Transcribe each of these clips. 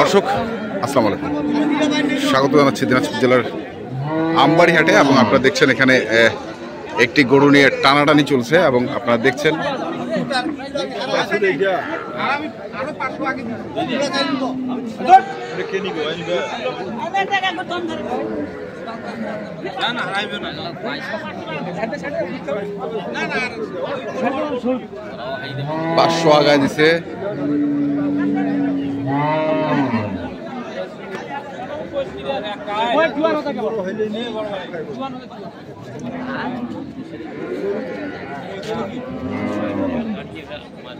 দর্শক আসসালামু আলাইকুম, স্বাগত জানাচ্ছি দিনাজপুর জেলার আমবাড়ি হাটে। এবং আপনারা দেখছেন এখানে একটি গরু নিয়ে টানাটানি চলছে এবং আপনারা দেখছেন পাঁচশো আগায় দিছে।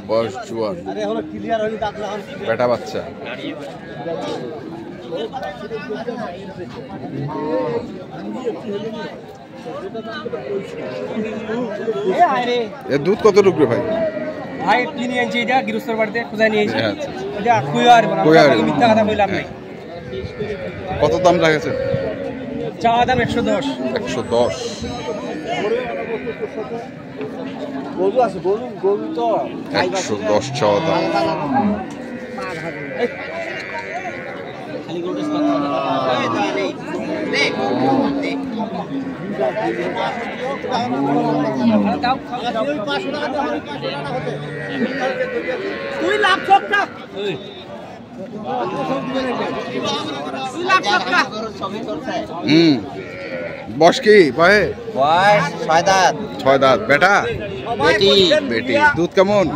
বয়স জুয়ান, বেটা বাচ্চা। এর দুধ কত রুপে ভাই? ভাই কিনে আনছি এটা গৃহস্থর বাড়িতে খোঁজা নিয়েছি। এটা মিথ্যা কথা বললাম নাই। কত দাম রাখেছে? চা দাম 110। 110 গরু আছে, গরু তো 110 চাওয়া দাম। বয়স কি ভাই? বয়স 6 দাঁত। 6 দাঁত। বেটা বেটি। বেটি। দুধ কেমন?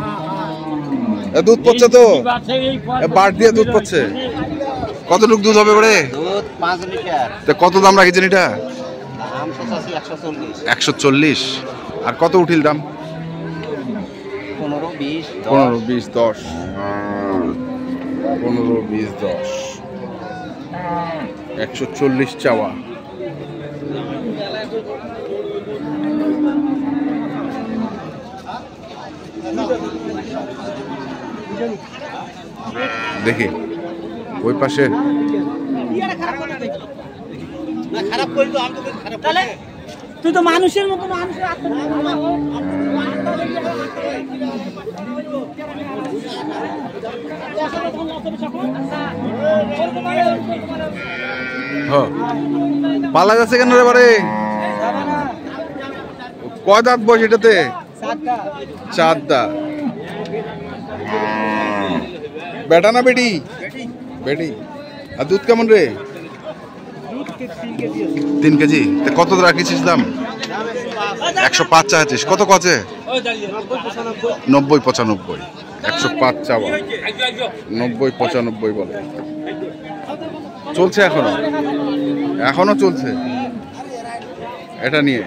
দুধ পড়ছে তো, বাট দিয়ে দুধ পড়ছে। কতটুক দুধ হবে বলে? দুধ 5 লিটার। তো কত দাম রাখেছেন এটা? দাম 140। 140। আর কত উঠিল দাম? 15, 20, 15, 20, 10। 15, 20, 10। 140 চাওয়া। দেখি ওই পাশে তুই তো মানুষের মতো পালা যাচ্ছে কেন রে বারে? কয় দাঁত বয়স এটাতে? 4 দাঁত। বেটা না বেটি? বেটি। আর দুধ কেমন রে? 3 কেজি। কত রাখিছিস দাম? 105 চাচ্ছিস। কত কছে? 90, 95। 105 চাওয়া, 90, 95 বলে। চলছে এখনো চলছে এটা নিয়ে।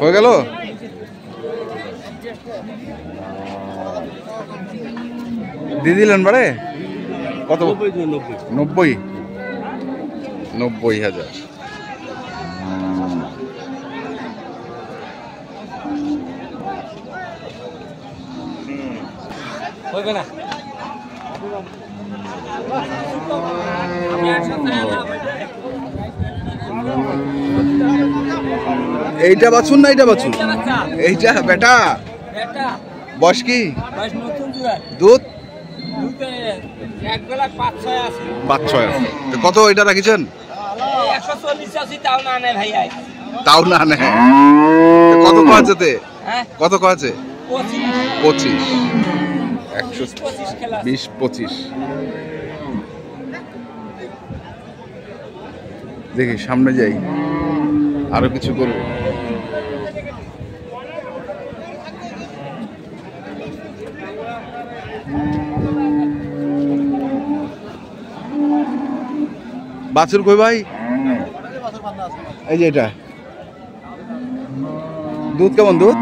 হয়ে গেল? দিয়ে দিলেন বারে? কত? 90,000। এইটা বাছুন না এইটা বাছুন? এইটা বেটা। বয়স কি? দুধ 5-6 আছে। কত এটা রাখিছেন? 140 তাও না নেয় ভাই। তাও না নেয়। কত আছে? কত আছে? 25। 120, 25। দেখি সামনে যাই, আরো কিছু করবো। বাছুর কই ভাই? এই যে এটা। দুধ কেমন? দুধ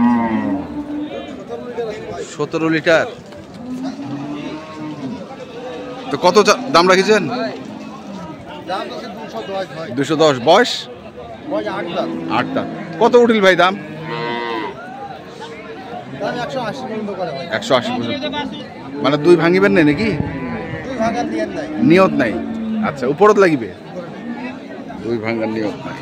17 লিটার। তো কত দাম রাখিছেন? 210। বয়স 8 দাঁত। কত উঠিল ভাই দাম? 180 পর্যন্ত। মানে 2 ভাঙিবেন না নাকি? নিয়ত নাই। আচ্ছা, উপরত লাগিবে? 2 ভাঙার নিয়ত নাই।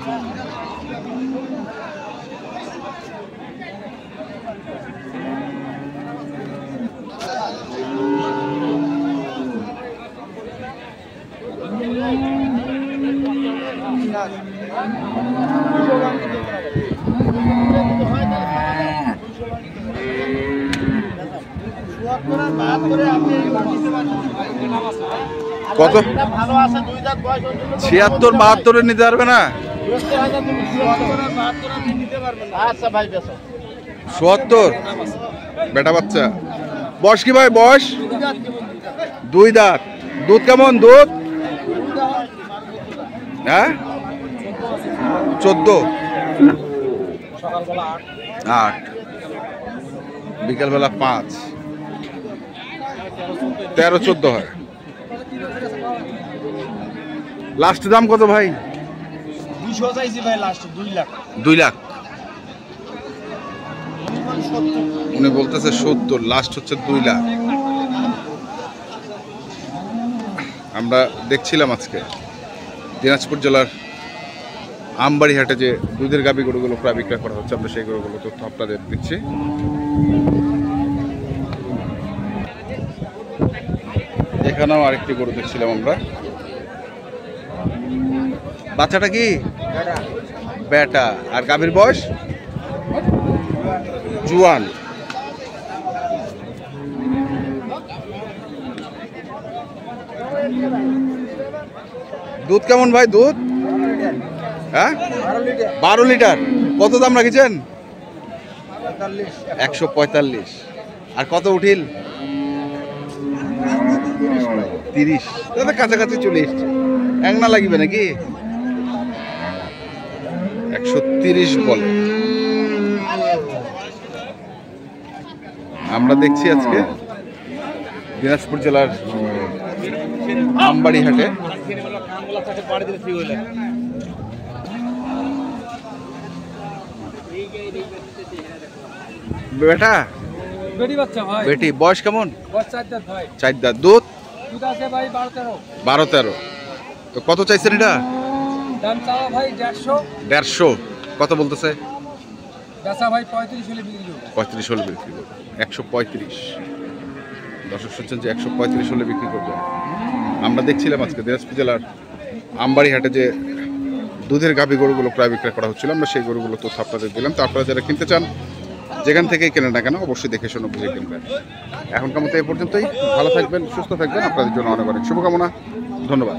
কত 76 72 নিতে পারবে না? ৭০ বেটা বাচ্চা। বয়স কি ভাই? বয়স 2 দাঁত। দুধ কেমন? দুধ হ্যাঁ 14, 8, বিকালবেলা 5, 13 14 হয়। লাস্ট দাম কত ভাই? 2 লাখ। উনি বলতেছে 70, লাস্ট হচ্ছে 2 লাখ। আমরা দেখছিলাম আজকে দিনাজপুর জেলার আমবাড়ি হাটে যে দুধের গাভী গরুগুলো প্রায় বিক্রয় করা হচ্ছে, আমরা সেই গরুগুলো তথ্য আপনাদের দিচ্ছি। এখানেও আরেকটি গরু দেখছিলাম আমরা। বাচ্চাটা কি? বেটা। আর গাভীর বয়স? জুয়ান। দুধ কেমন ভাই? দুধ হ্যাঁ 12 লিটার। কত দাম রাখেছেন? 145। আর কত উঠিল? 30। দাদা কাছাকাছি চলে এসছে। একনা লাগবে নাকি? 130 বলে। আমরা দেখছি আজকে দিনাজপুর জেলার আমবাড়ি হাটে বেটা বেটি বাচ্চা ভাই। বেটি। বয়স কেমন? বয়স 4 দাঁত ভাই। 4 দাঁত। দুধ? দুধ আছে ভাই 12 12-13। তো কত চাইছেন এটা? দাম চাওয়া ভাই 150। 150। কত বলতেছে? বেচা ভাই 35 হলে বিক্রি করব। 35 হলে বিক্রি করবে। 135। দর্শক শুনছেন যে 135 হলে বিক্রি করবে। আমরা দেখছিলাম আজকে দিনাজপুর জেলার আমবাড়ি হাটে যে দুধের গাভী গরুগুলো প্রায় বিক্রয় করা হচ্ছিল, আমরা সেই গরুগুলো তথ্য আপনাদের দিলাম। তো আপনারা যারা কিনতে চান যেখান থেকেই কেনেন না কেন অবশ্যই দেখে শুনে বুঝে কিনবেন। এখনকার মতো এই পর্যন্তই। ভালো থাকবেন, সুস্থ থাকবেন। আপনাদের জন্য অনেক অনেক শুভকামনা। ধন্যবাদ।